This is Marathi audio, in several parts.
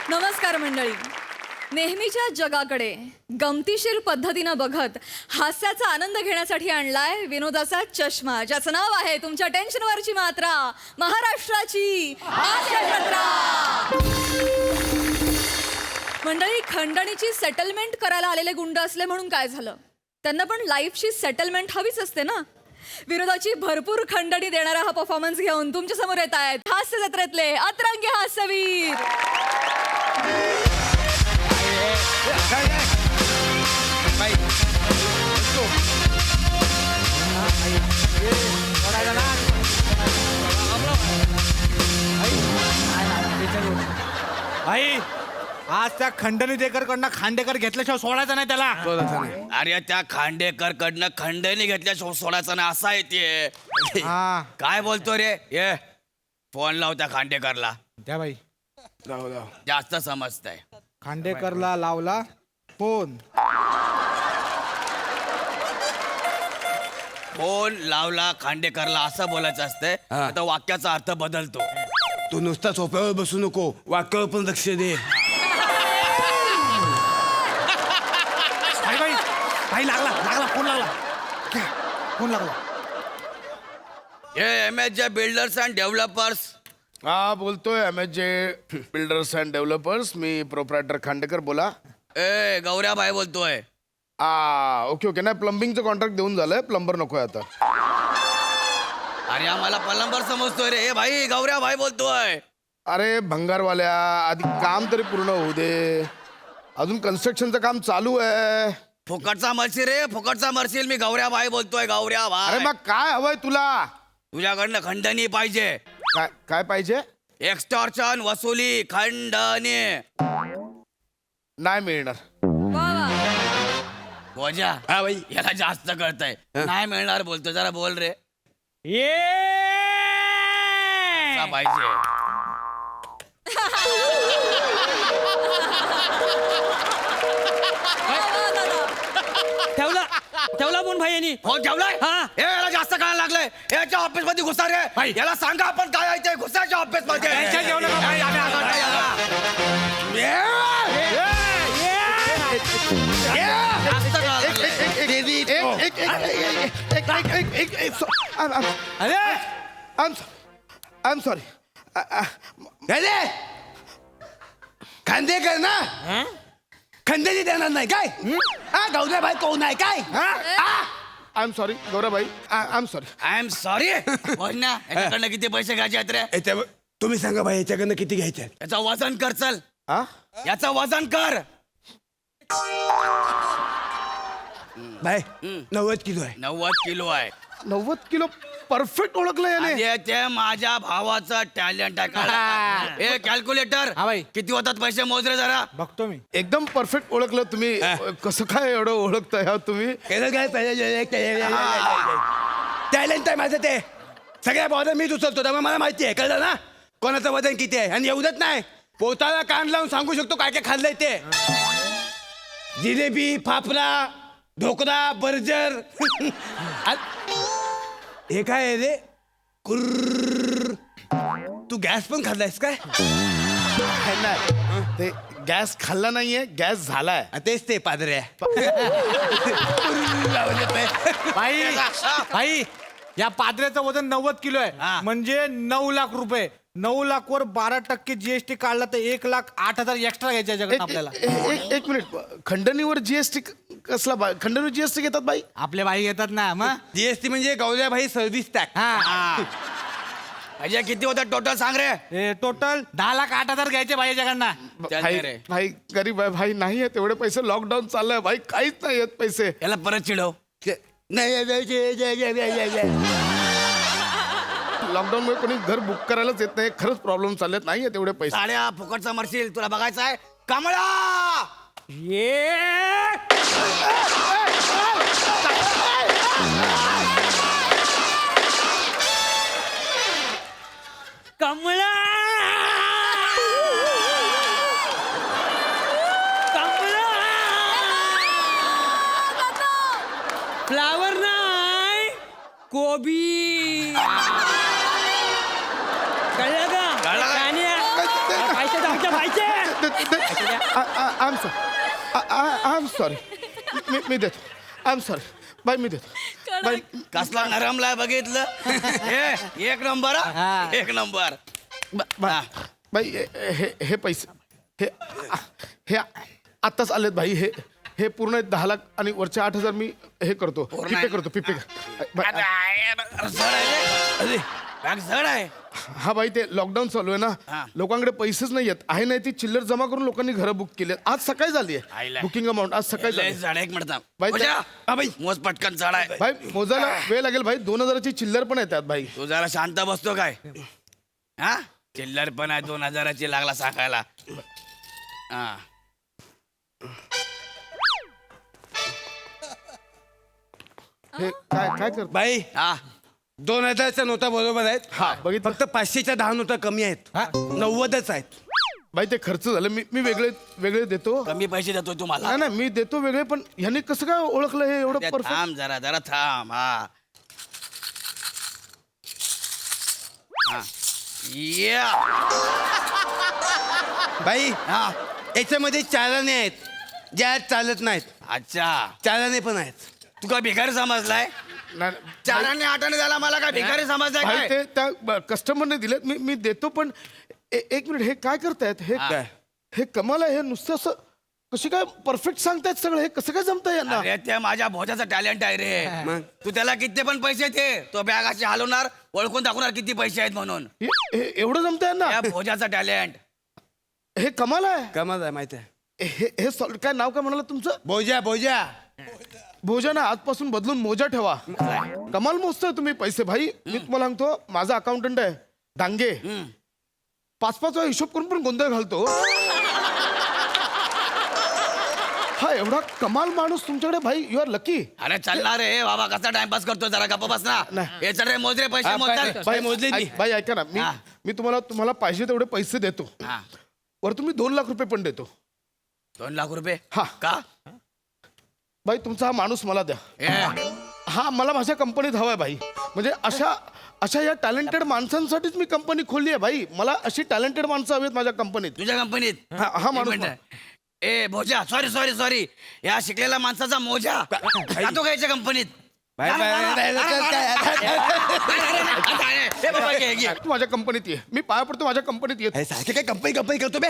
नमस्कार मंडळी. नेहमीच्या जगाकडे गमतीशीर पद्धतीनं बघत हास्याचा आनंद घेण्यासाठी आणलाय विनोदाचा चष्मा, ज्याचं नाव आहे तुमच्या टेन्शनवरची मात्रा, महाराष्ट्राची हास्य जत्रा. मंडळी, खंडणीची सेटलमेंट करायला आलेले गुंड असले म्हणून काय झालं, त्यांना पण लाईफची सेटलमेंट हवीच असते ना. विनोदाची भरपूर खंडणी देणारा हा परफॉर्मन्स घेऊन तुमच्या समोर येत आहेत हास्य जत्रेतले अतरंगी हास्यवीर. आई, आज त्या खंडणी देकरकडनं खांडेकर घेतल्याशिवाय सोडायचं नाही त्याला. अरे त्या खांडेकर कडनं खंडणी घेतल्या सोडायचं ना, असा आहे ते. हा, काय बोलतो रे? ये फोन लाव त्या खांडेकरला, द्या बाई. जास्त समजतंय. खांडेकरला लावला फोन. फोन लावला खांडेकरला असं बोलायचं असतंय, आता वाक्याचा अर्थ बदलतो. तू नुसता सोफ्यावर बसू नको, वाक्यावर पण लक्ष दे. बाई बाई बाई, लागला लागला फोन लागला. घ्या, फोन लागला. हे एमएच बिल्डर्स अँड डेव्हलपर्स. हा, बोलतोय एमएचजे बिल्डर्स अँड डेव्हलपर्स. मी प्रोप्रायटर खांडेकर, बोला. ए गौऱ्याबाई बोलतोय. Okay okay. नाही, प्लंबिंगचं कॉन्ट्रॅक्ट देऊन झालंय, प्लंबर नकोय आता. अरे आम्हाला प्लंबर समजतोय रे. हे भाई गौऱ्याबाई बोलतोय. अरे भंगारवाल्या, आधी काम तरी पूर्ण होऊ दे. अजून कन्स्ट्रक्शनचं काम चालू आहे. फुकटचा मरशील रे, फुकटचा मरशील. मी गौऱ्याबाई बोलतोय, अरे गौऱ्याबाई. मग काय हवंय तुला? तुझ्याकडनं खंडणी पाहिजे. काय काय पाहिजे? एक्स्टॉर्शन, वसुली, खंडणी. नाही मिळणार. वा वा. वजा हा बाई, याला जास्त कळतंय. नाही मिळणार बोलतो, जरा बोल रे. ये का पाहिजे? ठेवला ठेवला पण भाई यांनी. फोन ठेवलाय. हा. हे याला जास्त कळायला लागलंय. याच्या ऑफिस मध्ये घुसा रे. याला सांगा आपण काय आहे ते. घुसाच्या ऑफिस मध्ये. टेन्शन घेऊ नका भाई, आम्ही आलो. जास्त कळायला लागलंय. अरे आय एम सॉरी. अरे खांदेकर ना खंडणी देणार नाही काय? हा, गौऱ्या भाई कोण आहे काय? I am sorry Gauravbhai. I am sorry. I am sorry. ना याच्याकडनं किती पैसे घ्यायचे आहेत रे? याच्या- तुम्ही सांगा भाई, याच्याकडनं किती घ्यायचे? याचं वजन कर. चल, हा, याचं वजन कर. भाई 90 किलो आहे. 90 किलो आहे. 90 किलो परफेक्ट ओळखलं याने. अरे ते माझ्या भावाचं टॅलेंट आहे. कळलं? ए कॅल्क्युलेटर, हा बाई. किती होतात पैसे मोज रे जरा. बघतो मी. एकदम परफेक्ट ओळखलं तुम्ही. कसं काय एवढं ओळखताय हा तुम्ही? टॅलेंट आहे माझं ते. सगळ्या बॉर्डर मीच उचलतो, त्यामुळे मला माहिती आहे. कळलं ना कोणाचं वजन किती आहे. आणि एवढंच नाही, पोताला कान लावून सांगू शकतो काय काय खाल्लंय ते. जिलेबी, फाफडा, ढोकळा, बर्जर. हे काय आहे रे? कुर्र. तू गॅस पण खाल्लायस काय? नाही, ते गॅस खाल्ला नाहीये, गॅस झालाय. तेच ते पादऱ्या. भाई भाई, या पादऱ्याचं वजन 90 किलो आहे. हा. म्हणजे 9 लाख रुपये. 9 लाख वर 12% जीएसटी काढला तर 1,08,000 एक्स्ट्रा घ्यायचे याच्याकडनं आपल्याला. एक मिनिट. खंडणीवर जीएसटी कसला? खंडणीवर जीएसटी घेतात बाई? आपले बाई घेतात ना मग. जीएसटी म्हणजे गौऱ्या भाई सर्व्हिस टॅक्स. हा, अजय किती होतात टोटल सांग रे. टोटल 10,08,000 घ्यायचे बाई याच्याकडनं. चल भाई रे. भाई गरीब आहे भाई, नाही आहे तेवढे पैसे. लॉकडाऊन चाललंय भाई, काहीच नाही आहेत पैसे. याला परत चिडव. लॉकडाऊन मुळे कोणी घर बुक करायलाच येत नाही. खरंच प्रॉब्लेम चाललेत. नाही आहे तेवढे पैसे. साड्या फुकटचा मरशील. तुला बघायचं आहे कमळा. ये कमळा कमळा फ्लावर नाही, कोबी. आय एम सॉरी मी देतो आय एम सॉरी बाई मी देतो बाई कसला नरमलाय बघितलं एक नंबर हा. एक नंबर बाई हे पैसे हे आत्ताच आलेत भाई हे पूर्ण 10 लाख आणि वरचे 8,000 मी हे करतो पिपे करतो पिपे जड आहे रे. बॅग जड आहे हा भाई ते लॉकडाऊन चालू आहे हा. ना लोकांकडे पैसेच नाही आहेत आहे नाही ती चिल्लर जमा करून लोकांनी घरं बुक केली आज सकाळी झाली आहे आईला. बुकिंग अमाऊंट आज सकाळी लय झाली जड आहे, एक मिनिट थांब. बाई, मोजा. हा, बाई. मोज पटकन जड आहे भाई मोजायला वेळ लागेल भाई 2,000ची चिल्लर पण आहे त्यात भाई तू जरा शांत बसतो काय हा चिल्लर पण आहे 2,000ची लागला सांगायला हा हे काय कर बाई हा 2,000च्या नोटा बरोबर आहेत हा बघितलं फक्त 500च्या 10 नोटा कमी आहेत 90च आहेत भाई ते खर्च झालं मी वेगळे देतो कमी पैसे देतोय तुम्हाला नाही मी देतो वेगळे पण ह्यांनी कसं काय ओळखलं हे एवढं परफेक्ट थांब जरा जरा थांब हा हा. या. बाई हा याच्यामध्ये चाराने आहेत ज्या चालत नाहीत अच्छा चाराने पण आहेत तू काय भिकारी समजलाय चाराने आठाने झाला मला काय भिकारी समजलाय भाई काय ते त्या कस्टमरने दिले मी देतो पण एक मिनिट हे काय करतायत हे हा. हे कमाल आहे हे नुसतं असं कशी काय परफेक्ट सांगतायत सगळं हे कसं काय जमतंय यांना अरे त्या माझ्या भोजाचा टॅलेंट आहे रे मग? तू त्याला किती पण पैसे दे तो बॅग अशी हलवणार ओळखून दाखवणार किती पैसे आहेत म्हणून हे एवढं जमतंय यांना त्या भोजाचा टॅलेंट हे कमाल आहे कमाल आहे माहिती आहे हे काय नाव काय म्हणाला तुमचं बोजा बोजा भोजन आजपासून बदलून मोजा ठेवा कमाल मोजतोय तुम्ही पैसे भाई मी तुम्हाला सांगतो माझा अकाउंटंट आहे डांगे 5-5 वेळा हिशोब करून पण गोंधळ घालतो हा एवढा कमाल माणूस तुमच्याकडे भाई यू आर लकी अरे चालणार रे बाबा कसा टाइमपास करतो जरा गप्प बस ना नाही. हे चल रे मोजरे पैसे हा, मोजतात बाई मोजले मी भाई ऐका ना हा. मी तुम्हाला पाहिजे तेवढे पैसे देतो हा वर तुम्ही 2 लाख रुपये पण देतो 2 लाख रुपये हा. का भाई तुमचा हा माणूस मला द्या ए, हा मला माझ्या कंपनीत हवाय भाई म्हणजे अशा या टॅलेंटेड माणसांसाठीच मी कंपनी खोलली आहे भाई मला अशी टॅलेंटेड माणसं हवीत माझ्या कंपनीत तुझ्या कंपनीत हा माणूस एक मिनिट. ए भोजा सॉरी या शिकलेल्या माणसाचा मोजा जातो का याच्या कंपनीत बाई, बाई, बाई, ए, बाबा, घे. तू माझ्या कंपनीत ये मी पाया पडतो माझ्या कंपनीत येत हे सारखे काय कंपनी करतो बे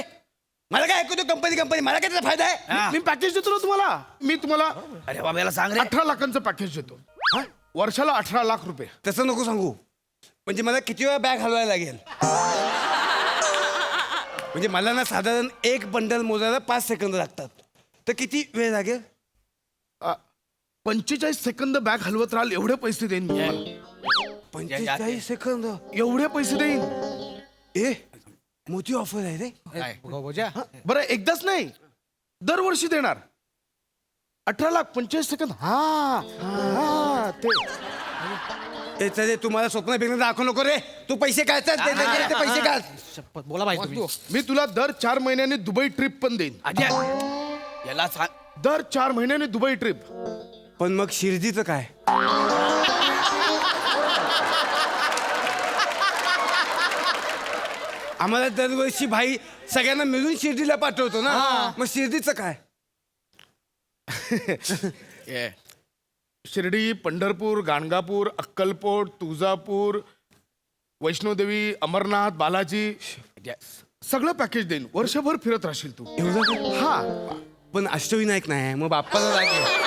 मला काय ऐकतो कंपनी मला काय त्याचा फायदा आहे हा. मी पॅकेज देतो ना तुम्हाला मी तुम्हाला अरे बाबा याला सांग रे 18 लाखांचं पॅकेज देतो वर्षाला 18 लाख रुपये तसं नको सांगू म्हणजे मला किती वेळा बॅग हलवायला लागेल म्हणजे मला ना साधारण एक बंडल मोजायला 5 सेकंद लागतात तर किती वेळ लागेल 45 सेकंद बॅग हलवत राहाल एवढे पैसे देईन मी तुम्हाला 45 सेकंद एवढे पैसे देईन ए मोठी ऑफर आहे रे काय? बरं एकदाच नाही दरवर्षी देणार 18 लाख 45 सेकंद हा ते ते तुम्हाला स्वप्न बिघ्न दाखवू नको रे तू पैसे काढतात ते पैसे काढ शपथ बोला भाई तुम्ही मी तुला दर 4 महिन्यांनी दुबई ट्रिप पण देईन अजय याला सांग दर 4 महिन्यांनी दुबई ट्रिप पण मग शिर्डीचं काय आम्हाला दरवर्षी भाई सगळ्यांना मिळून शिर्डीला पाठवतो ना मग शिर्डीचं काय ए, शिर्डी पंढरपूर गाणगापूर अक्कलकोट तुळजापूर वैष्णोदेवी अमरनाथ बालाजी अजय. सगळं पॅकेज देईन वर्षभर फिरत राहशील तू एवढं हा पण अष्टविनायक नाही मग बाप्पाला लागेल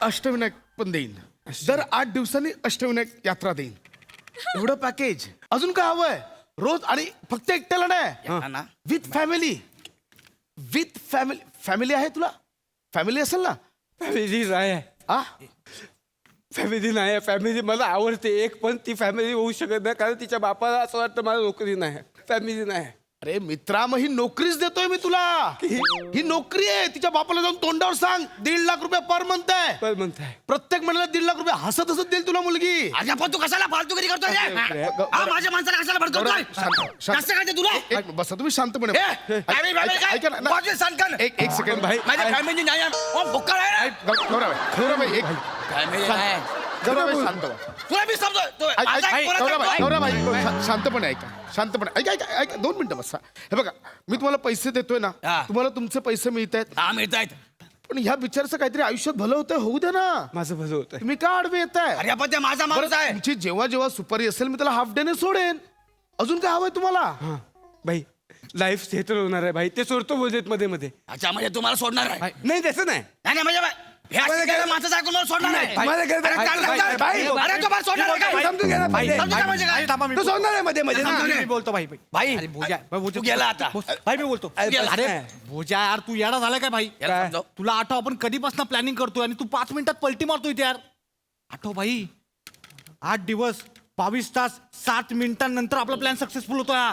अष्टविनायक पण देईन दर 8 दिवसांनी अष्टविनायक यात्रा देईन एवढं पॅकेज अजून काय हवंय रोज आणि फक्त एकट्याला नाही हा ना विथ फॅमिली फॅमिली आहे तुला फॅमिली असेल ना फॅमिली नाही आ फॅमिली नाही फॅमिली मला आवडते एक पण ती फॅमिली होऊ शकत नाही कारण तिच्या बापाला असं वाटतं मला नोकरी नाही फॅमिली नाही अरे मित्रा मग ही नोकरीच देतोय मी तुला ही नोकरी आहे तिच्या बापाला जाऊन तोंडावर सांग 1.5 लाख रुपये पर मंथ आहे पण म्हणताय प्रत्येक महिन्याला 1.5 लाख रुपये हसत हसत देईल तुला मुलगी अजय पण तू कशाला फालतूगिरी करतोय रे? हा माझ्या माणसाला कशाला भडकवतोय जास्त काय ते तुला एक बसा तुम्ही शांतपणे ए, family काय? ऐका ना वाजवी सांडकन. एक सेकंड भाई माझ्या फॅमिली नाही आहे. ओ, भुक्कड आहे रे. गौरव एक Family नाही. गौरवभाई शांत व्हा. तुला मी समजतो ऐक, ऐक, ऐक, गौरवभाई, शांतपणे ऐका शांतपणे ऐका 2 मिनिटं बसा. हे बघा मी तुम्हाला पैसे देतोय ना, हा. तुम्हाला तुमचे पैसे मिळत आहेत, हा मिळत आहेत. पण ह्या बिचारचं काहीतरी आयुष्यात भलं होतंय, होऊ दे ना. माझं भलं होतं. तुम्ही का आडवे येताय? अरे पण ते माझा माणूस आहे. तुमची जेव्हा जेव्हा सुपारी असेल मी त्याला हाफ डेने सोडेन. अजून काय हवंय तुम्हाला? भाई लाईफ सेटल होणार आहे भाई, ते सोडतो बोलत मध्ये मध्ये. अच्छा म्हणजे तुम्हाला सोडणार आहे. नाही तसं नाही. नाही नाही, म्हणजे हे असं केलं माणसाचं ऐकून मला सोडणार नाही. मला काय- अरे चाल, चाल, चाल. भाई, अरे तो मला सोडणार आहे काय? समजून घ्या ना पहिले. समजून घ्या म्हणजे काय? तो सोडणार आहे मध्ये मध्ये ना. समजून मी बोलतो भाई भाई अरे भोजा तू गेला आता. भाई मी बोलतो अरे, गेला. अरे नाही. भोजा यार तू येडा झालाय काय भाई? याला समजाव. तुला आठव आपण कधीपासून प्लॅनिंग करतोय आणि तू 5 मिनिटात पलटी मारतोय इथे यार. आठव भाई 8 दिवस 22 तास 7 मिनिटांनंतर आपला प्लॅन सक्सेसफुल होतो हा.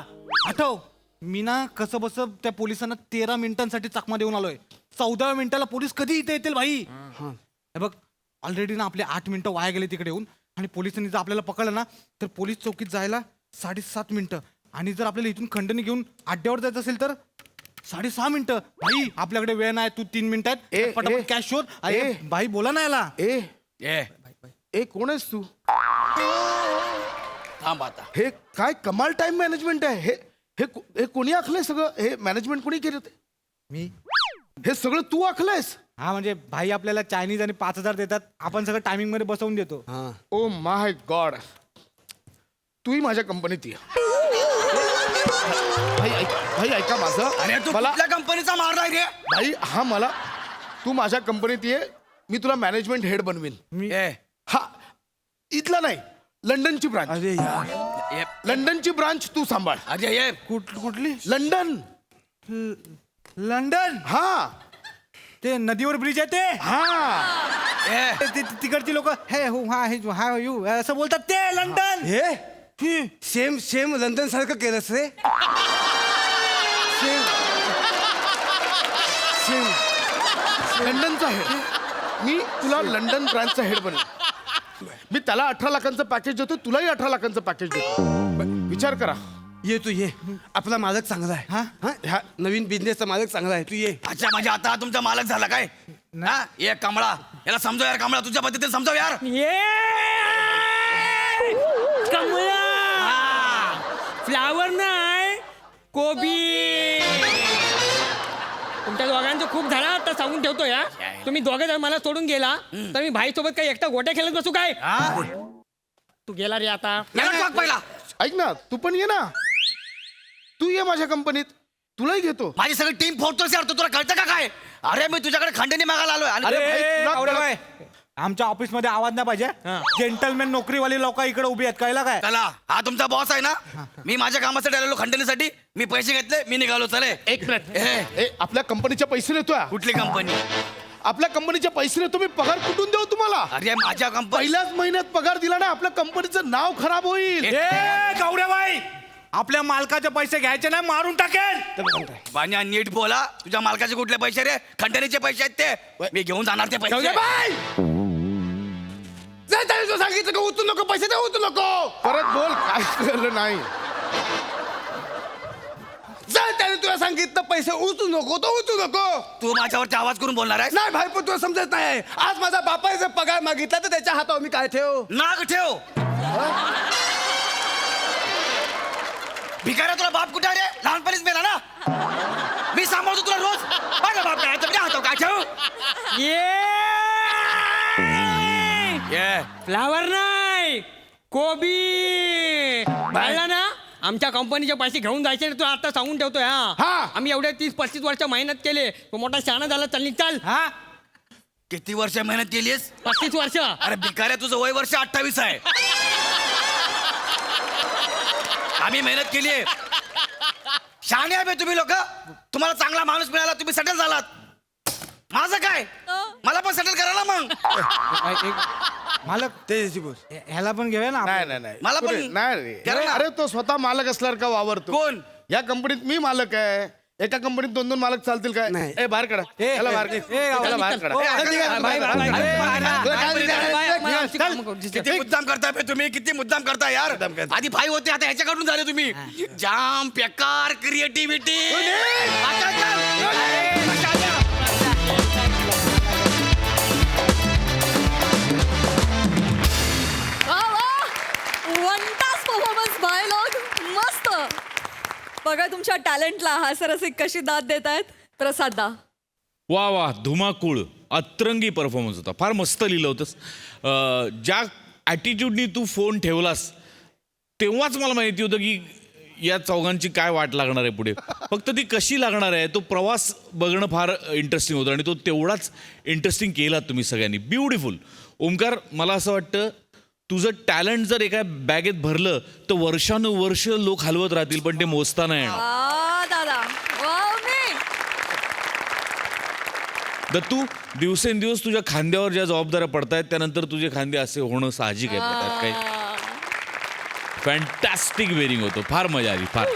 आठव मी ना कसं बस त्या पोलिसांना 13 मिनिटांसाठी चकमा देऊन आलोय. 14व्या मिनिटाला पोलीस कधी इथे येतील भाई? हे बघ ऑलरेडी ना आपले 8 मिनिटं वाया गेले तिकडे येऊन, आणि पोलिसांनी जर आपल्याला पकडलं ना तर पोलीस चौकीत जायला 7.5 मिनिटं, आणि जर आपल्याला इथून खंडणी घेऊन अड्ड्यावर जायचं असेल तर 6.5 मिनिटं. भाई आपल्याकडे वेळ नाही, तू 3 मिनिटं ए, आहेत पटापट ए, कॅश शोध. ए. अरे भाई बोला ना याला. ए कोण आहेस तू? थांब आता. हे काय कमाल टाइम मॅनेजमेंट आहे. हे कोणी आखलंय सगळं? हे मॅनेजमेंट कोणी केलं? मी हे सगळं तू आखलंयस? हा म्हणजे भाई आपल्याला चायनीज आणि 5,000 देतात, आपण सगळं टायमिंग मध्ये बसवून देतो. ओ माय गॉड, तूही माझ्या कंपनीत ये. भाई ऐका माझं. अरे तू मला कुठल्या कंपनीचा मारलाय रे? भाई हा मला तू माझ्या कंपनीत ये, मी तुला मॅनेजमेंट हेड बनवीन. ए, हा इथला नाही, लंडनची ब्रांच. अरे यार, ए, लंडनची ब्रांच तू सांभाळ. अरे ये कुठली? लंडन. लंडन. हा ते नदीवर ब्रिज आहे ते. हा ए, तिकडची लोक हे हो हा हे हा यू असं बोलतात ते लंडन. हे सेम सेम लंडन सारखं केलंस रे. Same same. लंडनचा हेड. मी तुला लंडन ब्रांचचा हेड बनवेन. मी त्याला 18 लाखांचं पॅकेज देतो, तुलाही 18 लाखांचं पॅकेज देतो. विचार करा. ये तू ये. आपला मालक चांगला आहे. हा ह्या नवीन बिझनेसचा मालक चांगला आहे. तू ये. अच्छा म्हणजे आता हा तुमचा मालक झाला काय? हा ये कमळा, याला समजव यार. कमळा तुझ्या पद्धतीने समजव यार. ये कमळा फ्लावर नाही कोबी. तुमच्या दोघांचं खूप झाला आता सांगून ठेवतो या. तुम्ही दोघे जर मला सोडून गेला तर मी भाईसोबत काही एकटा गोट्या खेळत बसू काय? हा? तू गेला रे आता. याला टाक पहिला. ऐक ना, तू पण ये ना. तू ये माझ्या कंपनीत, तुलाही घेतो. माझी सगळी टीम फोडतोस यार. तू तुला कळतं का काय? अरे मी तुझ्याकडे खंडणी मागायला आलोय. आणि अरे भाई, तुला आवडे कळत- बाय. आमच्या ऑफिस मध्ये आवाज नाही पाहिजे. जेंटलमॅन नोकरीवाले लोक इकडे उभी आहेत, कळलं काय? चला हा तुमचा बॉस आहे ना. मी माझ्या कामासाठी आलेलो खंडणीसाठी. मी पैसे घेतले, मी निघालो. चले. एक मिनिट. ए, आपल्या कंपनीचे पैसे देतोय. कुठली कंपनी? आपल्या कंपनीचे पैसे देतो. मी पगार कुठून देऊ तुम्हाला? अरे माझ्या कंपनी. पहिल्याच महिन्यात पगार दिला ना, आपल्या कंपनीचं नाव खराब होईल. गौऱ्याबाई आपल्या मालकाचे पैसे घ्यायचे नाही, मारून टाकेल. बान्या नीट बोला. तुझ्या मालकाचे कुठले पैसे रे? खंडणीचे पैसे आहेत ते. मी घेऊन जाणार ते पैसे. तू सांगितलं का उचलू नको पैसे दे, उचलू नको. परत बोल. काय कळलं नाही. जर त्याने तुला सांगितलं पैसे उचलू नको तो उचलू नको. तू माझ्यावरती आवाज करून बोलणार आहे? नाही भाई, पण तुला समजत नाही. आज माझा बापाने जर पगार मागितला तर त्याच्या हातावर मी काय ठेव? नाग ठेव. भिकाऱ्या तुला बाप कुठे आहे रे? लहानपणीच मेला ना. मी सांभाळतो तुला रोज. माझा बाप काय तुझ्या हातावर काय ठेव? ये फ्लावर नाही कोबी. पाहिला ना, आमच्या कंपनीचे पैसे घेऊन जायचे ना. तू आता सांगून ठेवतोय. हा आम्ही एवढे 30-35 वर्ष मेहनत केले. तो मोठा शहाणा झाला. चल निघ चाल. हा किती वर्ष मेहनत केलीस? 35 वर्ष. अरे भिकाऱ्या तुझं वय वर्ष 28 आहे. आम्ही मेहनत केलीये. शहाणे आहे बे तुम्ही लोक. तुम्हाला चांगला माणूस मिळाला, तुम्ही सेटल झालात. माझं काय? मला पण सेटल करा ना मग. मालक ते बोल. ह्याला पण घेऊया ना. नाही मला पण- पुढे- नाही रे. करा ना. अरे तो स्वतः मालक असल्यावर का वावरतो? कोण? या कंपनीत मी मालक आहे. एका कंपनीत 2-2 मालक चालतील काय? नाही. ए बाहेर काढा. याला बाहेर काढा. याला बाहेर काढा. बाय, बाय, बाय, बाय, तुला काय बाय, दिलं? बाय, मला आमची कामं करू दे. किती मुद्दाम करताय बे तुम्ही? किती मुद्दाम करताय यार? आधी भाई होते, आता ह्याच्याकडून झाले तुम्ही. जाम बेकार क्रिएटिव्हिटी. बघा तुमच्या टॅलेंटला हास्यरसिक कशी दाद देत आहेत. प्रसाद दा. वा वा धुमाकूळ अतरंगी परफॉर्मन्स होता. फार मस्त लिहिलं होतंस. ज्या ॲटिट्यूडनी तू फोन ठेवलास तेव्हाच मला माहिती होतं की या चौघांची काय वाट लागणार आहे पुढे. फक्त ती कशी लागणार आहे तो प्रवास बघणं फार इंटरेस्टिंग होतं आणि तो तेवढाच इंटरेस्टिंग केला तुम्ही सगळ्यांनी. ब्युटिफुल. ओमकार, मला असं वाटतं तुझं टॅलेंट जर एका बॅगेत भरलं तर वर्षानुवर्ष लोक हलवत राहतील पण ते मोजता नाही येणार. दादा वाव मी. दत्तू, दिवसेंदिवस तुझ्या खांद्यावर ज्या जबाबदाऱ्या पडतायत त्यानंतर तुझे खांदे असे होणं साहजिक आहे. त्यात काही फॅन्टॅस्टिक वेरिंग होतं. फार मजा आली. फार.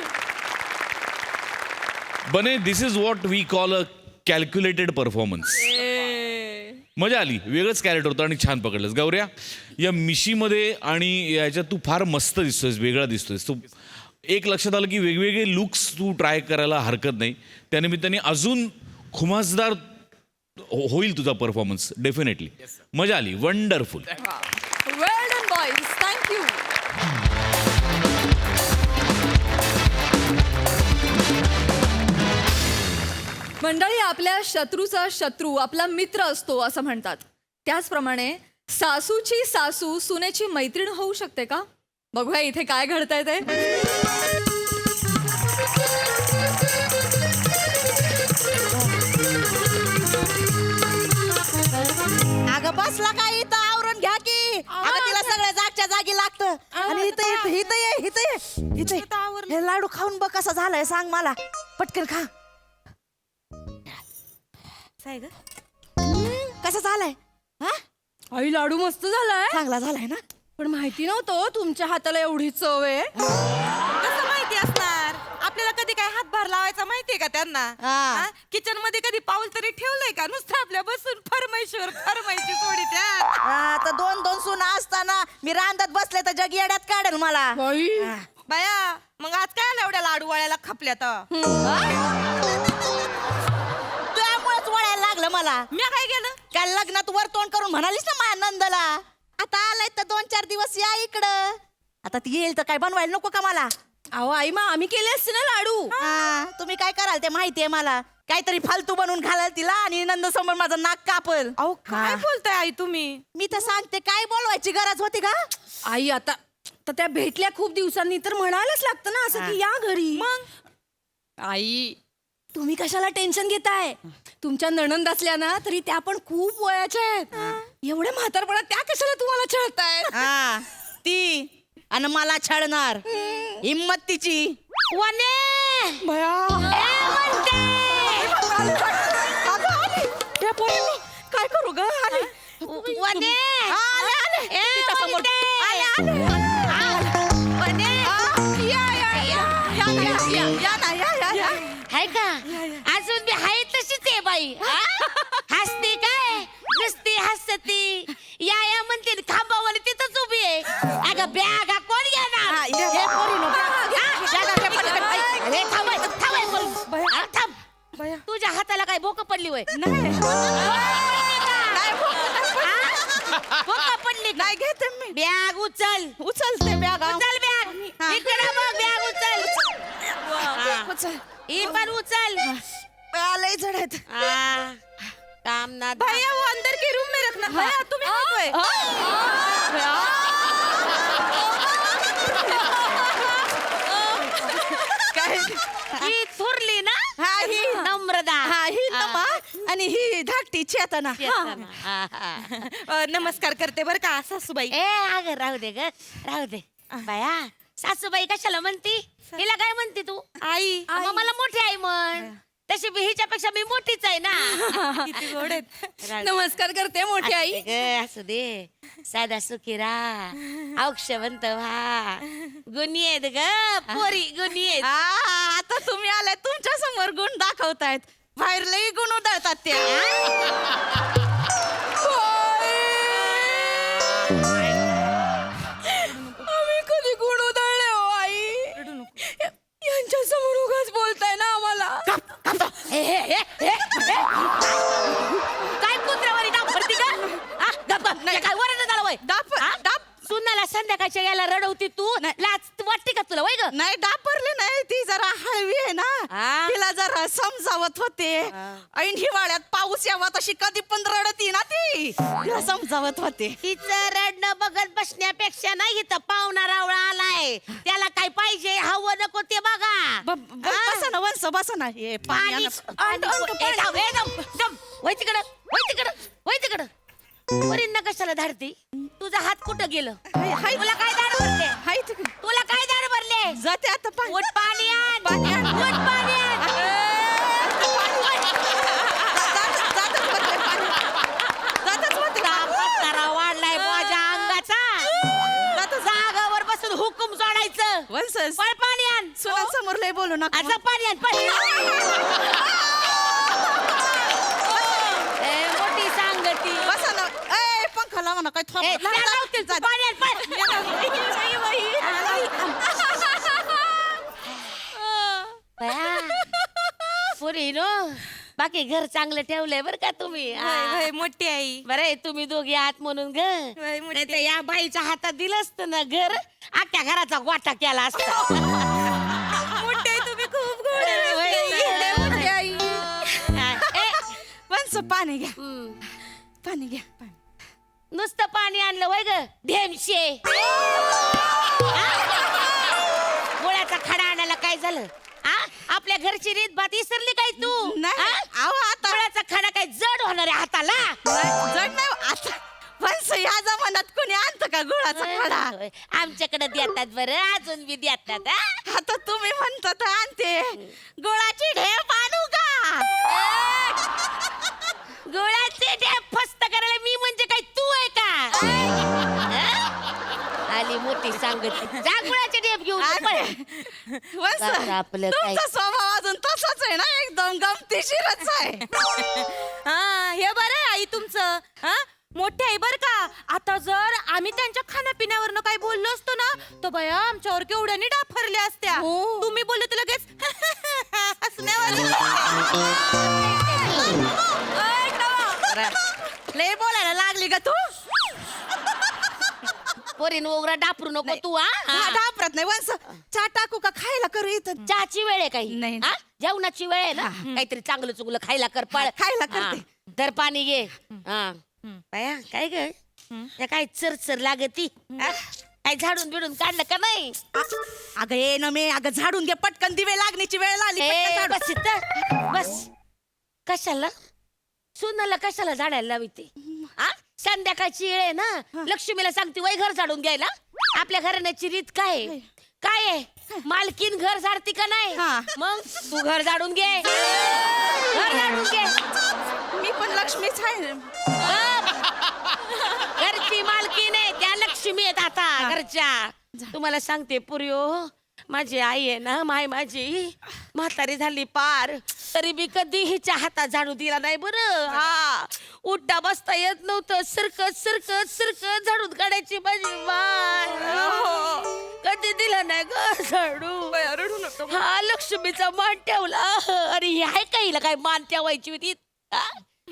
बने, this is what we call a calculated performance. मजा आली. वेगळंच कॅरेक्टर होतं आणि छान पकडलंस. गौऱ्या, या मिशीमध्ये आणि याच्यात तू फार मस्त दिसतोयस, वेगळा दिसतोयस. तू एक लक्षात आलं की वेगवेगळे लुक्स तू ट्राय करायला हरकत नाही. त्यानिमित्ताने अजून खुमासदार होईल तुझा परफॉर्मन्स. डेफिनेटली मजा आली. वंडरफुल. वेल डन बॉयज. थँक्यू. मंडळी, आपल्या शत्रूचा शत्रू आपला मित्र असतो असं म्हणतात. त्याचप्रमाणे सासूची सासू सुनेची मैत्रीण होऊ शकते का? बघूया इथे काय घडतंय ते. अगं बसला काय इथं आवरून घ्या की. अगं तिला सगळ्या जागच्या जागी लागतं. आणि इथं हे लाडू खाऊन बघ कसा झालाय सांग मला. पटकन खा. काय ग कसा झालाय? हा आई, लाडू मस्त झालाय. चांगला झालाय ना. पण माहिती नव्हतं तुमच्या हाताला एवढी चव आहे. कसं माहिती असणार? आपल्याला कधी काय हातभार लावायचा माहितीये का त्यांना? किचन मध्ये कधी पाऊल तरी ठेवलंय का? नुसतं आपल्या बसून फरमाईशी सोडी त्या. तर दोन दोन सुना असताना मी रांदत बसले तर जग येड्यात काढेल मला. बाया, मग आज काय आलं एवढ्या लाडू वळ्याला खपल्या तर? त्यामुळेच वळायला लागलं मला. मी काय केलं? काल लग्नात वर तोंड करून म्हणालीस ना माझ्या नंदला, आता आलाय तर 2-4 दिवस या इकडं. आता ती येईल तर काय बनवायला नको का मला? अहो आई, मग आम्ही केले असते ना लाडू. तुम्ही काय कराल ते माहितीये मला. काहीतरी फालतू बनवून घालाल तिला आणि नंद समोर माझं नाक कापल. अहो काय बोलताय आई तुम्ही? मी तर सांगते, काय बोलवायची गरज होती का? आई, आता तर त्या भेटल्या खूप दिवसांनी तर म्हणायलाच लागतं ना असं की या घरी. मग आई, तुम्ही कशाला टेन्शन घेताय? तुमच्या नणंद असल्या ना तरी त्या पण खूप वयाच्या आहेत. एवढ्या म्हातारपणात त्या कशाला तुम्हाला छळताय? ती आणि मला छळणार हिम्मत तिची. काय करू ग? हाय का? अजून मी हाय तशीच आहे बाई. हसती काय नुसती हसती. या म्हणते खांबावर तिथंच उभी आहे. अगं बॅगा कोण घेणार? तुझ्या हाताला काय भोक पडली वय? भोक पडली नाही घेते मी. बॅग उचलते बॅग. उचल बॅग. इकडे बघ बॅग उचल. ही पण उचल. लय जड आहेत. काम ना भैया वो अंदर के रूम में रखना. भैया तुम्ही हातोय. ही थोरली ना. ही नम्रता. ही नमा आणि ही धाकटी चेतना. नमस्कार करते बर का सासूबाई. ए अगं राहू दे ग राहू दे. बाया, सासूबाई कशाला म्हणती? हिला काय म्हणते तू? आई. मग मला मोठी आई म्हण. तशी बी हिच्यापेक्षा मी मोठीच आहे ना. किती गोड आहेत. नमस्कार करते मोठी आई. असू दे ग, असू दे. साधा सुखी राहा, औक्षवंत व्हा. गुणी आहेत ग पोरी, गुणी आहेत. आता तुम्ही आलाय तुमच्या समोर गुण दाखवतायत. बाहेर लई गुण उधळतात त्या. आम्ही कधी गुण उधळले हो आई? यांच्या समोर उगाच बोलताय ना आम्हाला. काय कुत्र्यावर डाप भरती का? काय वरण झालं वय? डाप. सुनाला संध्याकाळच्या याला रडवती तू लाज वाटते का तुला वय ग? नाही डापरली नाही ती जरा हळवी आहे ना हा. तिला जरा समजावत होते ऐन हिवाळ्यात पाऊस यावा तशी कधी पण रडती ना ती तिला समजावत होते. तिचं रडणं बघत बसण्यापेक्षा नाही इथं पाहुणा रावळा आलाय त्याला काय पाहिजे हवं नको ते बघा. बसा ना वंस बसा ना हे पाणी पाणी आणा. वय तिकडं वरील कशाला धाडती? तुझा हात कुठं गेलं? हाय. तुला काय दाड भरले? हाय तिकडे. तुला काय दाड भरले? जाते आता पाणी. उठ पाणी आण. पाणी आण. उठ पाणी आण. तापमारा वाढलाय माझ्या अंगाचा. जागावर बसून हुकूम सोडायचं. वंसस पळ पाणी आण. सुनांसमोर लय बोलू नका. आता पाणी आण पळ. ए, मोठी सांगती. बसा ना ए पंखा लावा ना काय ए, थांब. त्या लावतील तू. पाणी आण पुरी नो बाकी घर चांगलं ठेवलंय बरं का तुम्ही. मोठी आई बरं आहे तुम्ही दोघी आहात म्हणून ग. वय, मोठी नाही तर या बाईच्या हातात दिलं असतं ना घर अख्ख्या घराचा गोठा केला असता. मोठी आई तुम्ही खूप गोड आहे. वय, मोठी आई. ए, वंस पाणी घ्या हम्म. पाणी घ्या पाणी. नुसतं पाणी आणलं वय ग ढेमशे. गोळ्याचा खडा आणायला काय झालं? आपल्या घरची रीत भात विसरली काय तू? नाही अहो आता गोळ्याचा खडा काय जड होणार आहे हाताला? जड नाही आता वंस या जमान्यात कोणी आणतं का गुळाचा खडा? आमच्याकडे देतात बरं अजून बी देतात. आता तुम्ही म्हणता तर आणते गुळाची ढेप आणू का? गोळ्याचे ढेप फस्त करायला मी म्हणजे काय तू आहे का? आली मोठी सांगत जा गुळाचे ढेप घेऊन वंस बापरे, आपलं काय? तुमचा स्वभाव अजून तसाच आहे ना एकदम गमतीशीरच आहे. हा हे बरं आहे आई तुमचं. हा मोठे आहे बर का. आता जर आम्ही त्यांच्या खाण्यापिण्यावरनं काही बोललो असतो ना तर बया आमच्यावर केवढ्यानी डाफरल्या असत्या. तुम्ही बोलले तर लगेच लय बोलायला लागली का तू? पोरीन ओगरा डापरू नको तू. डापरत नाही वंस चहा टाकू का खायला करू इथं? चहाची वेळ आहे काही नाही. हा? जेवणाची वेळ आहे ना काहीतरी चांगलं चुगलं खायला कर पळ. खायला करते. हा. तर पाणी घे. हा बाया काय ग या काय चरचर लागती? हा? काय झाडून बिडून काढलं का नाही? अगं ये ना मी अगं झाडून घे पटकन दिवे लागण्याची वेळ आली. ए, पटकन झाडून. बस इथं बस. कशाला सुनाला कशाला झाडायला लावी ते? हा संध्याकाळची वेळ आहे ना लक्ष्मीला सांगते वय घर झाडून घ्यायला. आपल्या घराण्याची रीत काय आहे? काय आहे? मालकीन घर झाडती का नाही? हा. मग तू घर झाडून घे. घर झाडून घे. मी पण लक्ष्मीच आहे. घरची मालकीन आहे त्या लक्ष्मी आहेत आता घरच्या. तुम्हाला सांगते पुरियो माझी आई आहे ना माझी म्हातारी झाली पार तरी बी कधी हिच्या हातात झाडू दिला नाही बरं. हा उठता बसता येत नव्हतं. सरकत झाडून काढायची माझी माय. कधी दिला नाही ग झाडू. हा लक्ष्मीचा मान ठेवला. अरे हे आहे का हिला काय मान ठेवायची होती?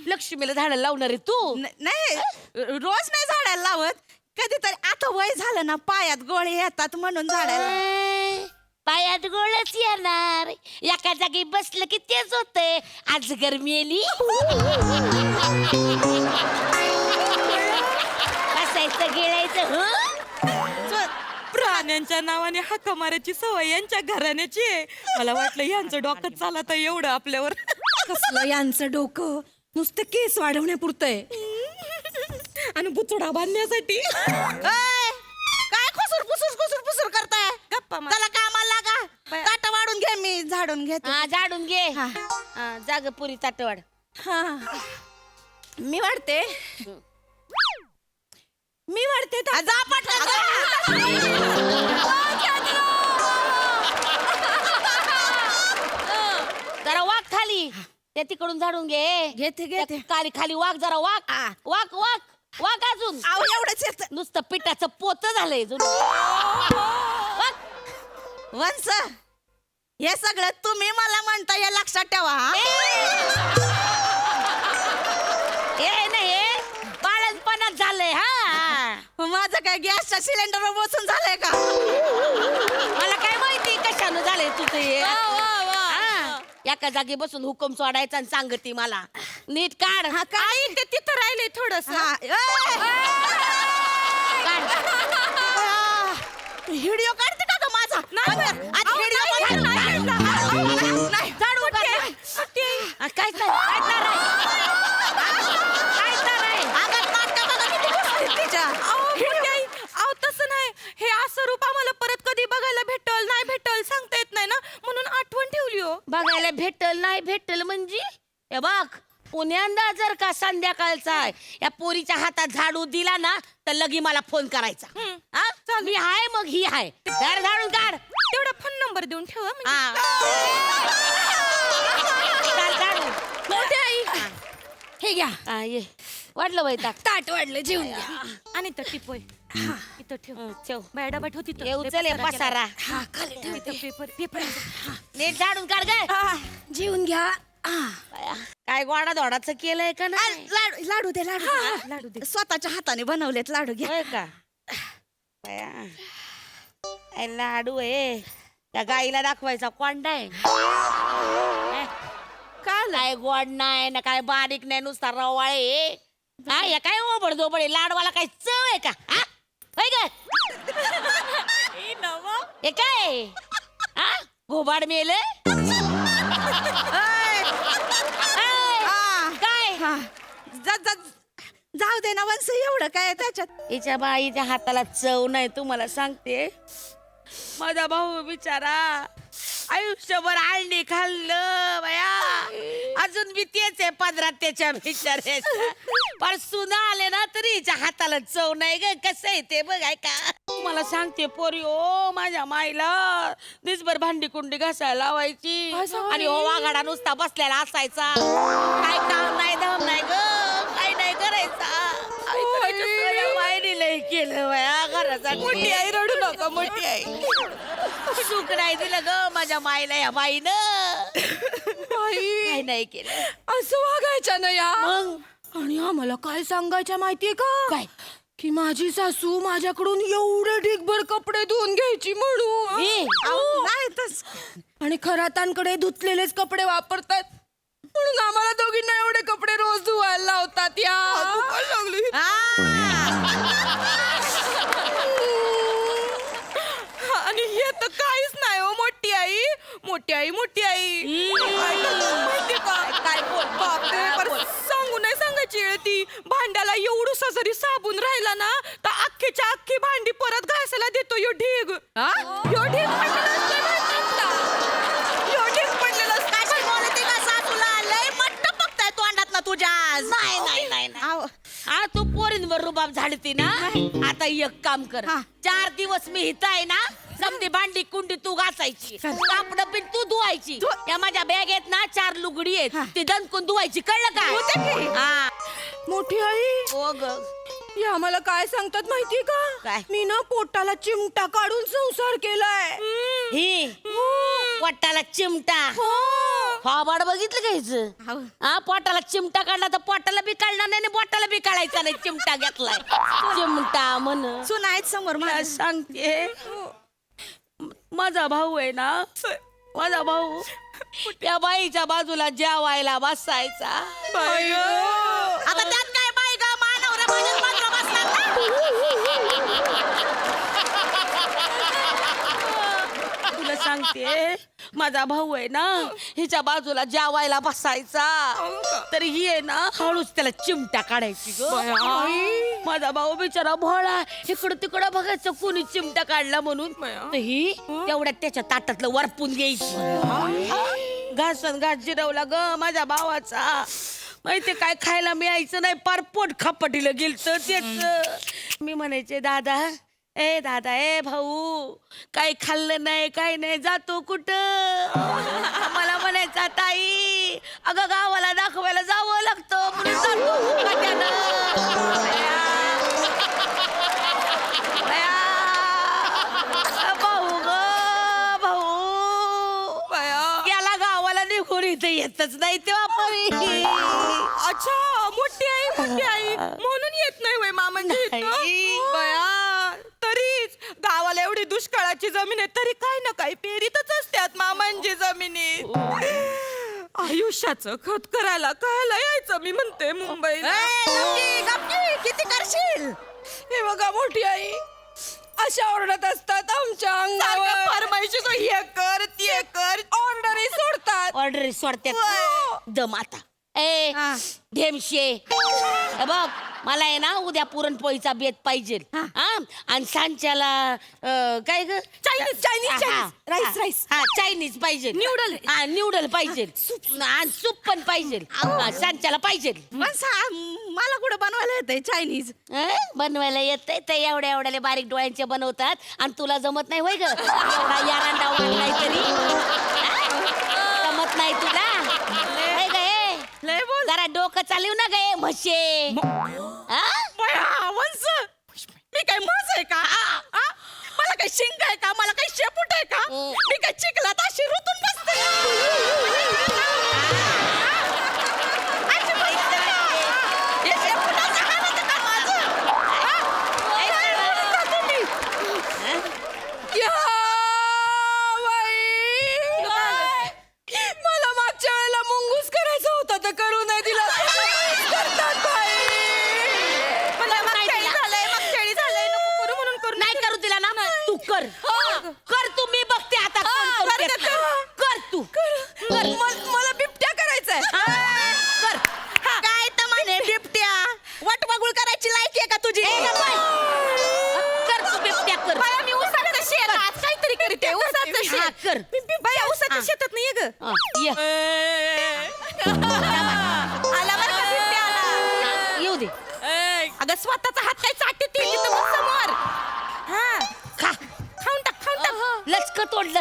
लक्ष्मीला झाडाला लावणार आहे तू? नाही रोज नाही झाडायला लावत कधीतरी. आता वय झालं ना पायात गोळे येतात म्हणून झाडायला. पायात गोळच येणार. एका जागी बसलं की तेच होतंय. आजगर मेली बसायचं गिळायचं. प्राण्यांच्या नावाने हाका मारायची सवय यांच्या घराण्याची आहे. मला वाटलं यांचं डोकं चालत आहे एवढं आपल्यावर. कसलं यांचं डोकं नुसतं केस वाढवण्यापुरतं आहे. आणि बुचडा बांधण्यासाठी. काय खुसूर करताय? गप्पा मार. चला कामाला लागा. ताट वाढून घे मी झाडून घेते. हा झाडून घे. हा. हा, जाग पुरी ताटवाड. हा मी वाढते. मी वाढते जा जरा वाघ खाली त्या तिकडून झाडून घे. घेते खाली खाली वाघ जरा वाघ अजून एवढंच येत. नुसतं पिठाचं पोत झालंय वंस हे सगळं तुम्ही मला म्हणता हे लक्षात ठेवा. हे नाही बाळणपणात झालंय. हा माझं माझं काय गॅसच्या सिलेंडरवर बसून झालंय का? मला काय माहिती कशानं झालंय तुझं हे हा. एका जागी बसून हुकम सोडायचा आणि सांगती मला नीट काढ. आई ते तिथं राहिले थोडस. व्हिडिओ काढते का ग माझा? झाडू काढ. काय तसं नाही, हे असं रूप आम्हाला परत कधी बघायला भेटल नाही भेटल सांगता येत नाही ना, म्हणून आठवण ठेवली हो. बघायला भेटल नाही भेटल म्हणजे हे बघ, पुण्यांदा जर का संध्याकाळचा आहे या पोरीच्या हातात झाडू दिला ना तर लगी मला फोन करायचा. हा? मी हाय मग ही हाय. घर झाडून काढ. तेवढा फोन नंबर देऊन ठेवा म्हणजे. हा. काढ झाडून. मोठी आई हे घ्या. हा, ये. वाढलं बाई ताट. ताट वाढलं, जेवून घ्या. आणि तर टिपोय इथं ठेव. ठेव. बाय डबा ठेव तिथं. ये उचल हे पसारा. हा, खाली ठेव इथं पेपर पेपर. नीट झाडून काढ ग. जेवून घ्या. काय गोडा धोडाचं केलंय का नाही? लाडू लाडू दे लाडू दे. लाडू दे. स्वतःच्या हाताने बनवलेत लाडू घ्या. होय का बया, काय लाडू आहे त्या गाईला दाखवायचा कोंडा आहे. काय गोड नाही ना काय बारीक नाही नुसता रवाळ आहे. हा या काय ओबड दोबड आहे लाडवाला काय चव आहे का? हा? होय ग हे काय हा घोबाड मेले काय जाऊ दे ना वंश, एवढं काय त्याच्यात? हिच्या बाईच्या हाताला चव नाही तुम्हाला सांगते. माझा भाऊ बिचारा आयुष्यभर आळणी खाल्लं बया, अजून बी तेच आहे पदरात त्याच्या बिचाऱ्याच्या. पण सुना आले ना तरी हिच्या हाताला चव नाही ग. कसं आहे ते बघाय का. तुम्हाला सांगते पोरी ओ, माझ्या माईला दिसभर भांडी कुंडी घासायला लावायची आणि हो वाघाडा नुसता बसलेला असायचा. काय काम नाही धाम नाही ग, काय नाही करायचा. माईने लई केलं बया घरासाठी. मोठी आई रडू नका, मोठी आई. सुख नाही दिलं ग माझ्या माईला या बाईनं. काय नाही केलं. असं वागायच्या ना या. मग आणि आम्हाला काय सांगायच्या माहितीये का? काय? की माझी सासू माझ्याकडून एवढे ढिगभर कपडे धुवून घ्यायची म्हणून. नाही तस. आणि खरातांकडे धुतलेलेच कपडे वापरतात म्हणून आम्हाला दोघींना एवढे कपडे रोज धुवायला लावतात या. आणि हे तर काहीच नाही हो मोठी आई. मोठी आई मोठी आई माहितीये का? काय बोल बापरे, बरं सांगू नाही सांगायची वेळ ती. भांड्याला एवढूसा जरी साबून राहिला ना तर अख्खीच्या अख्खी भांडी परत घासायला देतो यो ढीग. यो ढीग पडलेला असतोय माहितीये का? यो ढीग पडलेला असतोय. कशी बोलते का सासूला? लय मट्ट बघताय तोंडात ना तुझ्या. नाही नाही नाही नाही. हा तू पोरींवर रुबाब झाडती ना. आता एक काम कर, 4 दिवस मी हित आहे ना, समधी भांडी कुंडी तू घासायची, कापड पिन तू धुवायची. या माझ्या बॅगेत ना 4 लुगडी आहेत, ती दणकून धुवायची. कळलं का? हा मोठी आई हो ग. हे आम्हाला काय सांगतात माहितीये का? काय? मी ना पोटाला चिमटा काढून संसार केलाय. ही पोटाला चिमटा. फाबाड बघितलं का हिचं? हा पोटाला चिमटा काढला तर पोटाला बी काढणार नाही आणि बोटाला बी काढायचा नाही. चिमटा घेतलाय चिमटा म्हण. सुनायत समोर काय सांगते, माझा भाऊ आहे ना, माझा भाऊ त्या बाईच्या बाजूला जेवायला बसायचा. आता त्यात काय बाई ग, मानवरा माझ्याच बाजूला बसणार ना. तुला सांगते, माझा भाऊ आहे ना हिच्या बाजूला जेवायला बसायचा, तर ही आहे ना हळूच त्याला चिमटा काढायची ग. माझा भाऊ बिचारा भोळा, इकडं तिकडं बघायचं कोणी चिमटा काढला म्हणून, तर ही तेवढ्यात त्याच्या ताटातलं वरपून घ्यायची. घासन घास जिरवला ग माझ्या भावाचा. माहिती काय खायला मिळायचं नाही, पार पोट खापटीला गेलत तेच. मी म्हणायचे दादा ए दादा ए भाऊ काही खाल्लं नाही काही नाही, जातो कुठं? मला म्हणायचा ताई अगं गावाला दाखवायला जावं लागतं म्हणून जातो मुकाट्यानं. भाऊ ग भाऊ गेला गावाला निघून इथे येतच नाही तेव्हा परी. अच्छा मोठी आई म्हणून येत नाही वय मामांची इथं? नाही. बया दुष्काळाची जमीन आहे तरी काय ना काय पेरीतच असतात मामांची जमिनीत. आयुष्याचं खत करायला कायला यायचं मी म्हणते मुंबईला. किती करशील? हे बघा मोठी आई अशा ओरडत असतात आमच्या अंगावर फरमाईशी हे कर ते कर ऑर्डरही सोडतात. ऑर्डर सोडतात दम आता. ए ढेमशे हे बघ मला आहे ना उद्या पुरणपोळीचा बेत पाहिजे आणि सांच्याला काय ग चायनीज चायनीज राईस राईस हा चायनीज पाहिजे न्यूडल. हा न्यूडल पाहिजे आणि सूप पण पाहिजे सांच्याला पाहिजे. मला कुठं बनवायला येतंय चायनीज? बनवायला येतंय ते एवढ्या एवढ्याले बारीक डोळ्यांचे बनवतात आणि तुला जमत नाही होय ग एवढा यारांडा वाढलाय तरी जमत नाही तुला होय ग लय बोल जरा डोकं चालू ना गे म्हशे. वंस मी काय म्हस आहे का? मला काय शिंग आहे का? मला काय शेपूट आहे का? मी काय चिखलात अशी रुतून बसते? अशी बसते का? हे शेपूटाचं हालत का माझं? काय बोलता तुम्ही? या बाई! मला मागच्या वेळेला मुंगूस करायचा होता तर करू नाही दिला. करतात बाई. मला मागच्यावेळी झालंय नको करू म्हणून करू नाही करू दिला ना तू कर कर तू मी बघते आता कोण कर करते. का? कर तू कर मला बिबट्या करायचंय. कर काय तर म्हणे बिबट्या वटवागुळ करायची लायकी आहे का तुझी? कर तू बिबट्या कर बाया मी उसाचं शेतात काहीतरी करते उसाचं हा, शेत कर. बाया उसाच्या शेतात नाही ग. हा, ये आला बरं का बिबट्या आला. येऊ दे अगं स्वतःचा हात काय चाटते ती तिथं बघ समोर. हा खा खाऊन टाक लचक तोडलं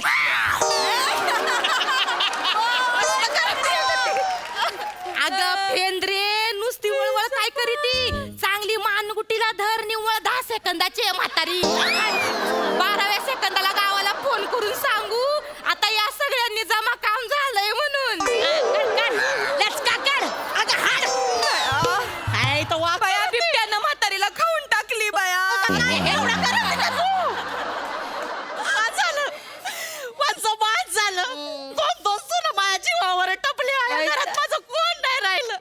अगं फेंद्रे नुसती वळवळ काय करी ती चांगली मानगुटीला धर निव्वळ 10 सेकंदाची आहे म्हातारी. 12व्या सेकंदाला गावाला फोन करून सांगू आता या सगळ्यांनी जमा काम झालंय म्हणून. लचका कर अगं हाड काय तो वा बाया बिबट्यानं म्हातारीला खाऊन टाकली बाया. एवढं करत का तू? बाद झालं माझं बाद झालं. 2 सुनं माझ्या जीवावर टपले आहे. घरात माझं कोण नाही राहिलं.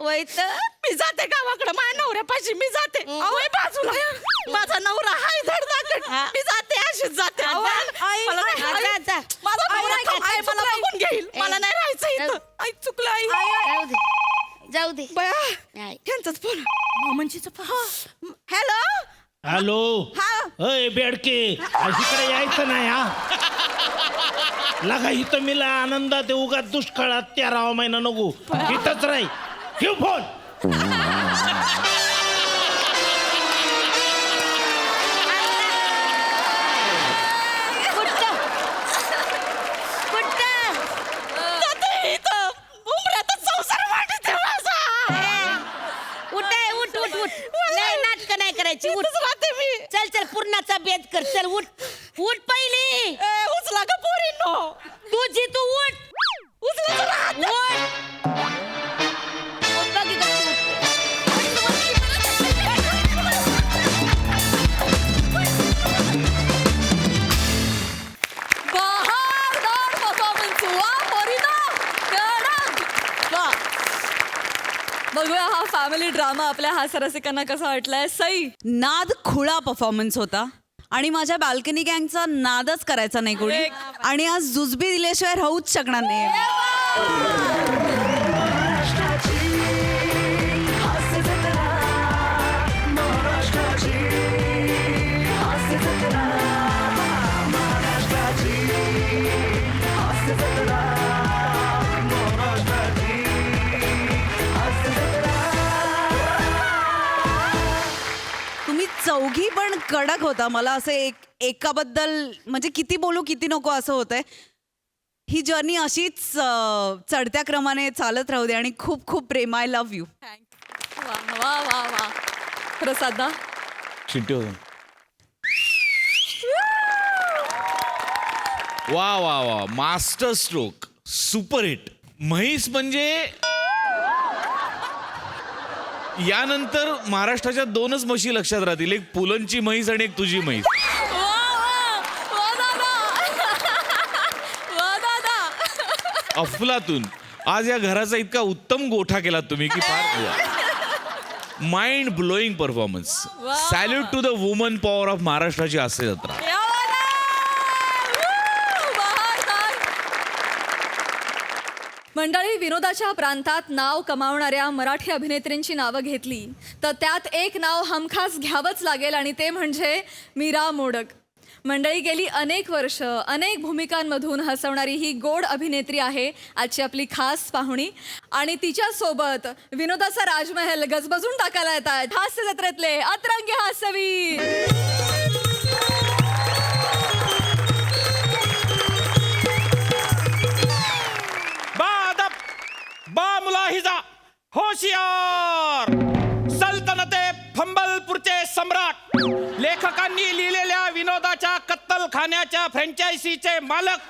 मी जाते गावाकडे माझ्या नवऱ्यापाशी मी जाते. अवय बाजूला माझा नवरा हाय धडधाकट. मी जाते अशीच जाते. अहो, मला नाही जा. माझा नवरा आहे मला बघून घेईल. मला नाही राहायचं इथं. आई चुकलं आई. जाऊ दे बया नाही. त्यांचाच फोन मामांचीच फोन. हॅलो हॅलो हा अय बेडके इकडे यायचं नाही हा लगा इथं मिला आनंदात उगाच दुष्काळात 13वा महिना नको इथंच राही ठेव फोन. उठ चल चल पूर्णाचा बेद कर चल उठ उठ पहिली उचला का पोरींनो तुझी तू उठ उचला उठ बघ इकडं तू. बहारदार परफॉर्मन्स वा पोरीनो कडक. वा. बघूया हा फॅमिली ड्रामा आपल्या हास्यरसिकांना कसा वाटलाय. सई नाद खुळा परफॉर्मन्स होता आणि माझ्या बाल्कनी गँगचा नादच करायचा नाही कोणी आणि आज जुजबी दिल्याशिवाय राहूच शकणार नाही. तुम्ही चौघी पण कडक होता. मला असं एकाबद्दल म्हणजे किती बोलू किती नको असं होतंय. ही जर्नी अशीच चढत्या क्रमाने चालत राहू दे आणि खूप खूप प्रेम. I love you. वा वा वा वा. प्रसादा शिट्टी होऊन वा वा वा मास्टर स्ट्रोक सुपर हिट. म्हैस म्हणजे यानंतर महाराष्ट्राच्या 2च म्हशी लक्षात राहतील एक पुलंची म्हैस आणि एक तुझी म्हैस. वा वा वा अफलातून. आज या घराचा इतका उत्तम गोठा केला तुम्ही की फार mind blowing performance. Salute to the woman power of महाराष्ट्राची असे जत्रा. क्या बात आहे! Woo! बहारदार. मंडळी, विनोदाच्या प्रांतात नाव कमावणाऱ्या मराठी अभिनेत्रींची नावं घेतली तर त्यात एक नाव हमखास घ्यावंच लागेल आणि ते म्हणजे मीरा मोडक. मंडळी, गेली अनेक वर्ष अनेक भूमिकांमधून हसवणारी ही गोड अभिनेत्री आहे आजची आपली खास पाहुणी. आणि तिच्यासोबत विनोदाचा राजमहल गजबजून टाकायला येत आहेत हास्य जत्रेतले अतरंगी हास्यवीर. बा मुलाहिजा होशियार, सल्तनते फंबलपूरचे सम्राट, लेखकांनी लिहिलेल्या विनोदाच्या कत्तलखान्याच्या फ्रँचायझीचे मालक,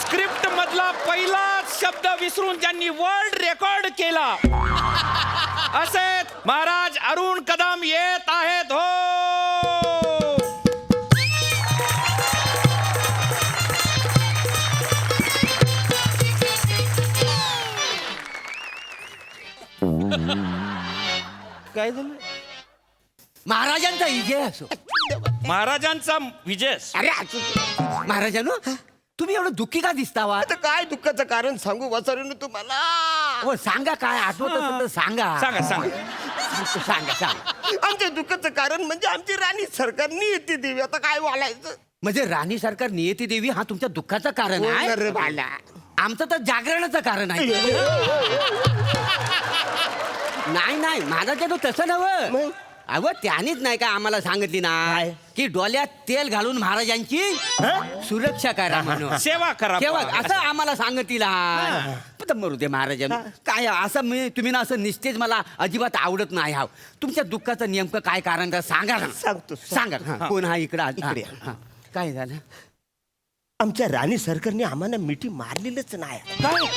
स्क्रिप्ट मधला पहिला शब्द विसरून ज्यांनी वर्ल्ड रेकॉर्ड केला असे महाराज अरुण कदम येत आहेत. हो, काय झालं? महाराजांचा विजय असो. महाराजांचा विजय. अरे महाराजांनो, तुम्ही एवढं दुःखी का दिसतावा? आता काय दुःखाचं कारण सांगू वाचारून तुम्हाला? हो सांगा, काय आठवत असेल तर सांगा. सांगा सांगा. सांगा सांगा. आमच्या दुःखाचं कारण म्हणजे आमची राणी सरकारनी येते देवी. आता काय बोलायचं? म्हणजे राणी सरकार नियती देवी हा तुमच्या दुःखाचं कारण हो ना आहे? रे बाळा. आमचं तर जागरणाचं कारण आहे. नाही नाही महाराजांनो, तसं नव्हं. अव त्यानेच नाही का आम्हाला सांगितली ना की डोल्यात तेल घालून महाराजांची सुरक्षा करा म्हणून, सेवा करा. तेव्हा असं आम्हाला सांगितलं. मरू दे महाराजांनो, काय असं तुम्ही ना असं निस्तेज मला अजिबात आवडत नाही. हा तुमच्या दुःखाचं नेमकं काय कारण का सांगा ना. सांगतो. सांगा. कोण हा इकडे? काय झालं? आमच्या राणी सरकारने आम्हाला मिठी मारलेलंच नाही. काय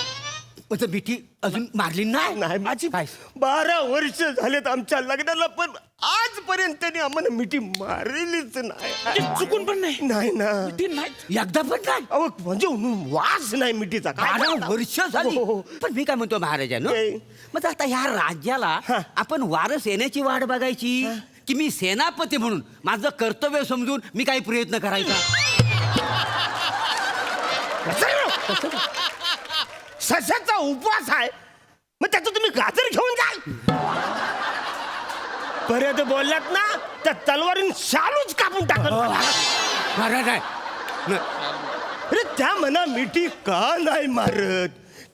म्हणजे मिठी अजून मारली नाही? नाही काय? 12 वर्ष झालेत आमच्या लग्नाला, पण आजपर्यंत त्यांनी आम्हाला मिठी मारलेलीच नाही. चुकून पण नाही. नाही ना, एकदा पण नाही. अहो म्हणजे वास नाही मिठीचा. 12 वर्ष झाली. हो, हो. पण मी काय म्हणतो महाराजांनो, काय? मग आता ह्या राज्याला आपण वारस येण्याची वाट बघायची की मी सेनापती म्हणून माझं कर्तव्य समजून मी काही प्रयत्न करायचा? सशाचा उपवास आहे, मग त्याचं तुम्ही गाजर घेऊन जाल. परत बोललात ना तर तलवारीन शालूच कापून टाकत. महाराज आहे. अरे त्या मना मिठी का नाही मारत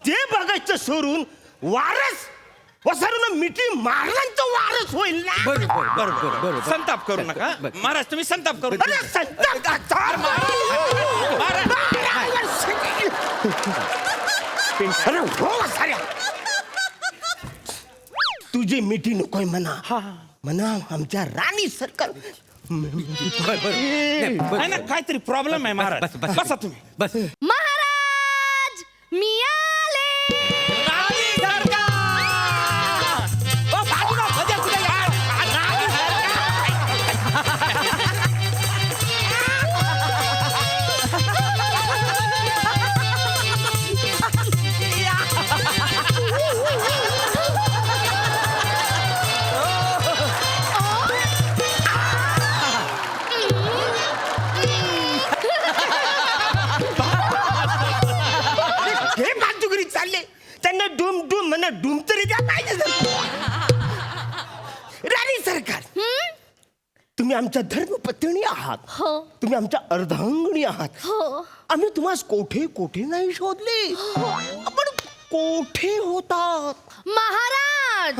ते बघायचं सोडून वारस वसारून मिठी मारल्याचं वारस होईल ना. बरोबर. संताप करू नका महाराज, तुम्ही संताप करू अरे संताप. अरे हो साऱ्या, तुझी मिठी नकोय म्हणा आमच्या राणी सरकार. नाही ना, काहीतरी प्रॉब्लेम आहे महाराज. बसा तुम्ही. बस. महाराज मी आले. हे बाजूगिरी चालले, त्यांना डूम डूम म्हणा डूम तरी द्या पाहिजे. राणी सरकार, तुम्ही आमच्या धर्मपत्नी आहात. हो. तुम्ही आमच्या अर्धांगिनी आहात. हो. आम्ही तुम्हाला कोठे नाही शोधले. आपण कोठे होतात? महाराज,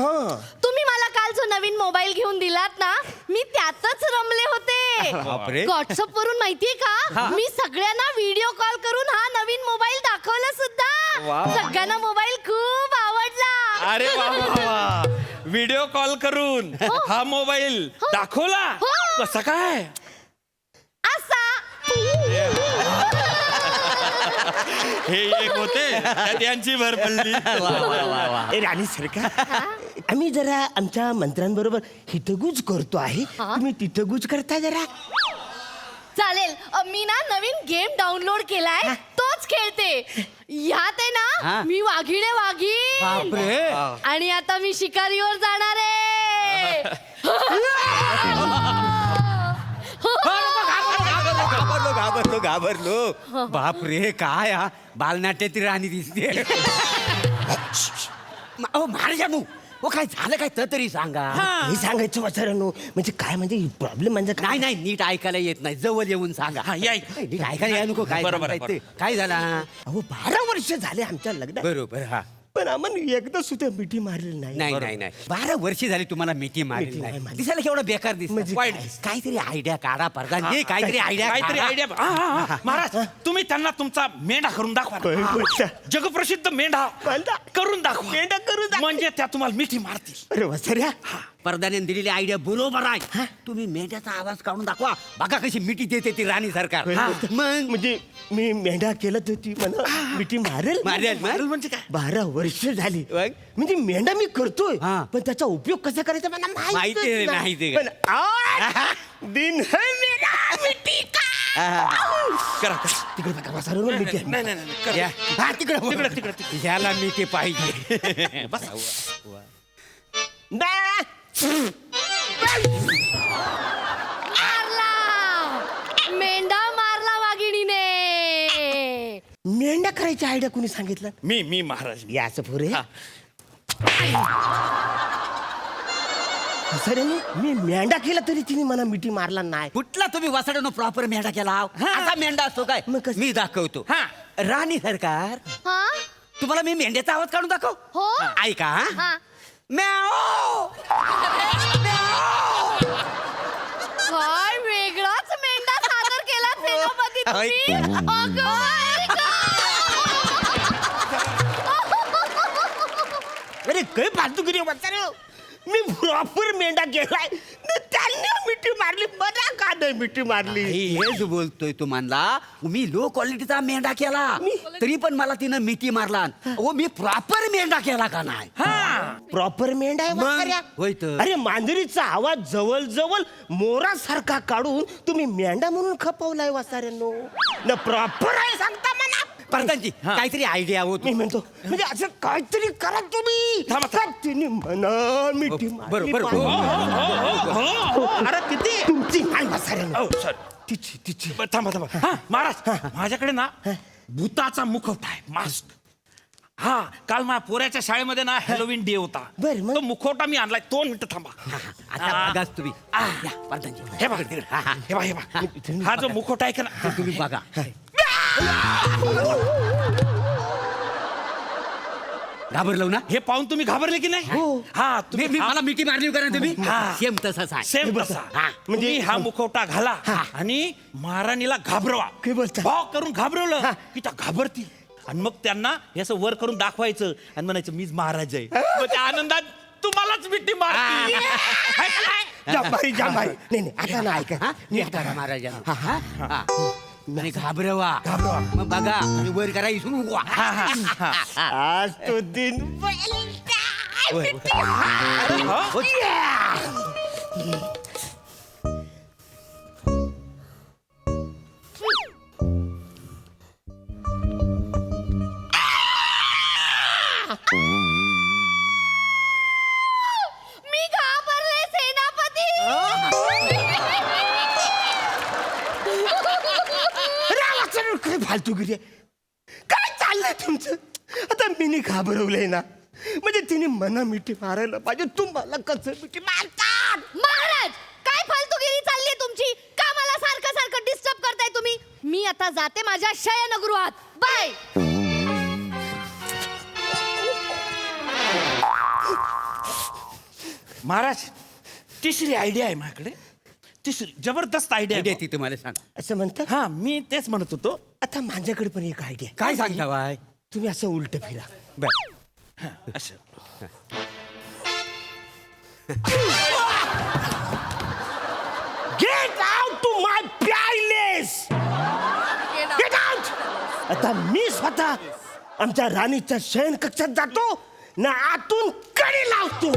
तुम्ही मला काल जो नवीन मोबाईल घेऊन दिलात ना, मी त्यातच रमले होते. व्हॉट्सअप वरून माहितीये का, मी सगळ्यांना व्हिडिओ कॉल करून हा नवीन मोबाईल दाखवला सुद्धा. सगळ्यांना मोबाईल खूप आवडला. अरे वा, व्हिडिओ कॉल करून हा मोबाईल दाखवला. कसं काय? असा हे एक होते त्यात यांची भर पडली. ए राणी सरकार, आम्ही जरा आमच्या मंत्र्यांबरोबर हितगुज करतो आहे. तुम्ही तिथगुज करता जरा. चालेल. मी ना नवीन गेम डाउनलोड केलाय, तोच खेळते ह्यात आहे ना मी वाघीणे वाघीण आणि आता मी शिकारीवर जाणार आहे. घाबरलो बाप रे काय हा बालनाट्याची राणी दिसते. महाराजानू हो काय झालं काय तर तरी सांगा. हे सांगायचं वाचारांनो म्हणजे काय म्हणजे प्रॉब्लेम म्हणजे नाही नाही नीट ऐकायला येत नाही जवळ येऊन सांगा. नीट ऐकायला या नको काय बरोबर, सांगताय ते. काय झाला. अहो 12 वर्ष झाले आमच्या लग्नात बरोबर हा पण आम्हाला एकदा सुद्धा मिठी मारलेली नाही. नाही नाही नाही 12 वर्ष झाली तुम्हाला मिठी मारली मिठी नाही. नाही मारली. दिसायला केवढा बेकार दिसत म्हणजे वाईट काय? काहीतरी आयडिया काढा प्रधान हे काहीतरी आयडिया काहीतरी आयडिया महाराज तुम्ही त्यांना तुमचा मेंढा करून दाखवा ना. जगप्रसिद्ध मेंढा मेंढा? करून दाखवा. मेंढा करून दाखवा. म्हणजे त्या तुम्हाला मिठी मारतील. अरे वसर्या प्रधानाने दिलेली आयडिया बरोबर आहे. तुम्ही मेंढ्याचा आवाज काढून दाखवा बघा कशी मिठी देते ती राणी सरकार. मग म्हणजे मी मेंढा केलं तर ती मला मिठी मारेल मारेल म्हणजे काय 12 वर्ष झाली मग? म्हणजे मेंढा मी करतोय हा. पण त्याचा उपयोग कसा करायचा मला माहिती नाही ते. पण आज दिन है मेरा मिठी का. करा तिकडे बघा वसर्या मिठी आहे. नाही नाही नाही करा. या. हा, तिकडे तिकडे, तिकडे. ह्याला मिठी पाहिजे. बस मेंढा मारला वाघिणीने. मेंढा करायची आयडिया कोणी सांगितलं मी महाराज या असं पुरे हा. सर मी मेंढा केला तरी तिने मला मिठी मारला नाही. कुठला तुम्ही वासडानं प्रॉपर मेंढा केला असा मेंढा असतो काय मग कसं? मी दाखवतो. हा. राणी सरकार हा तुम्हाला मी मेंढ्याचा आवाज काढून दाखव. हो. ऐका हा. हा म्याओ. काय वेगळाच मेंढा सादर केला सेनापती तुम्ही. अगं बाई अरे काय फालतूगिरी वसर्या मी प्रॉपर मेंढा केलाय न त्यांनी मिठी मारली मला का नाही मिठी मारली. हेच बोलतोय तुम्हाला मी लो क्वालिटीचा मेंढा केला तरी पण मला तिनं मिठी मारला. हो मी प्रॉपर मेंढा केला का नाही. प्रॉपर मेंढा आहे मग? वसर्या. होय तर. अरे मांजरीचा आवाज जवळ जवळ मोरासारखा काढून तुम्ही मेंढा म्हणून खपवलाय वसाऱ्यांनो न प्रॉपर आहे सांगता मला. प्रधानजी काहीतरी आयडिया होत मी म्हणतो म्हणजे असं काहीतरी करा तुम्ही. का तिने म्हणा मिठी मारली बरोबर. पाहिजे. अरे किती तुमची नाही वसाऱ्यांनो सॉरी तिची थांबा थांबा महाराज माझ्याकडे ना भूताचा मुखवटा आहे मास्क. हा काल माझ्या पोऱ्याच्या शाळेमध्ये ना हॅलोविन डे होता. बरं, मग? तो मुखवटा मी आणलाय 2 मिनिटं थांबा. आता बघाच तुम्ही. या, प्रधानजी हे बघा हे बघा हा जो मुखवटा आहे का ना तुम्ही बघा. घाबरलो ना. हे पाहून तुम्ही घाबरले की नाही. हा तुम्ही मला मिठी मारली का तुम्ही हा. सेम तसाच आहे. सेम तसा म्हणजे हा मुखवटा घाला आणि महाराणीला घाबरवा. काय बोलता? भाव करून घाबरवलं की त्या घाबरतील आणि मग त्यांना हे असं वर करून दाखवायचं आणि म्हणायचं मीच महाराज आहे. मग त्या आनंदात तुम्हालाच मिठी मारतील. हाय का नाही? जांभारी नाही नाही आता ना ऐका हा? नीट करा महाराजांना. हा. आणि घाबरवा मग बघा तुम्ही वर करा इथून उगवा. आज तो दिन मी घाबरले सेनापती. काय फालतूगिरी आहे? काय चाललंय तुमचं आता मीनी घाबरवलंय ना म्हणजे तिने मना मिठी मारायला पाहिजे. तुम्हाला कसं मिठी मारतात. महाराज काय फालतूगिरी चालली तुमची. का मला सारखं सारखं डिस्टर्ब करताय तुम्ही. मी आता जाते माझ्या शयनगृहात. बाय. महाराज तिसरी आयडिया आहे माझ्याकडे. तिसरी जबरदस्त आयडिया आयडिया आहे. ती तुम्हाला सांग. असं म्हणतात. हा मी तेच म्हणत होतो. आता माझ्याकडे पण एक आयडिया. काय सांगता बाय. तुम्ही असं उलट फिरा. असं get out to my palace. Get out. आता मी स्वतः आमच्या राणीच्या शयन कक्षात जातो ना आतून कडी लावतो.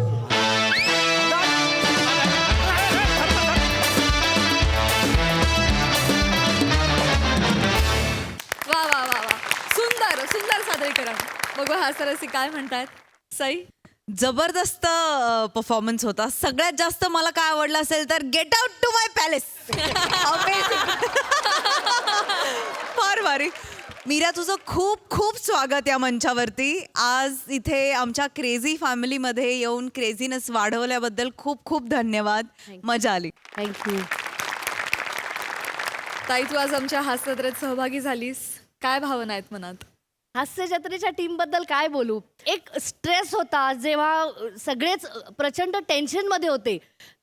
वा वा वा वा सर्व हास्यरसिक काय म्हणतात? सई? जबरदस्त परफॉर्मन्स होता. सगळ्यात जास्त मला काय आवडलं असेल तर get out to my palace. फार भारी. मीरा, तुझं खूप खूप स्वागत या मंचावरती. आज इथे आमच्या क्रेझी फॅमिलीमध्ये येऊन क्रेझीनेस वाढवल्याबद्दल खूप खूप धन्यवाद. मजा आली. थँक्यू. ताई, तू आज आमच्या हास्यजत्रेत सहभागी झालीस. काय भावना आहेत मनात? हास्य जत्रेच्या टीम बद्दल काय बोलू. एक स्ट्रेस होता जेव्हा सगळेच प्रचंड टेन्शनमध्ये होते,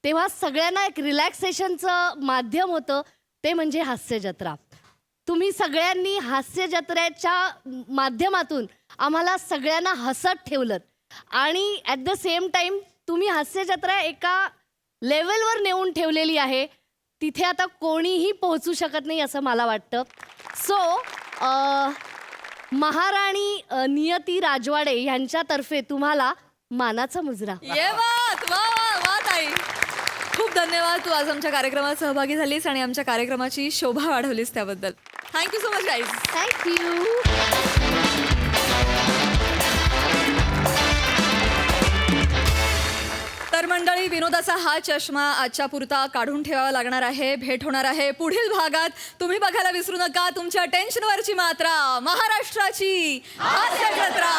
तेव्हा सगळ्यांना एक रिलॅक्सेशनचं माध्यम होतं ते म्हणजे हास्य जत्रा. तुम्ही सगळ्यांनी हास्य जत्रेच्या माध्यमातून आम्हाला सगळ्यांना हसत ठेवलं आणि ॲट द सेम टाईम तुम्ही हास्य जत्रा एका लेवलवर नेऊन ठेवलेली आहे तिथे आता कोणीही पोहोचू शकत नाही असं मला वाटतं. सो महाराणी नियती राजवाडे यांच्यातर्फे तुम्हाला मानाचा मुजरा. ये बात, वा वा वा ताई. खूप धन्यवाद. तू आज आमच्या कार्यक्रमात सहभागी झालीस आणि आमच्या कार्यक्रमाची शोभा वाढवलीस त्याबद्दल. Thank you so much guys. Thank you. तर मंडळी, विनोदाचा हा चष्मा आजच्या पुरता काढून ठेवावा लागणार आहे. भेट होणार आहे पुढील भागात. तुम्ही बघायला विसरू नका तुमच्या टेन्शनवरची मात्रा, महाराष्ट्राची हास्य जत्रा.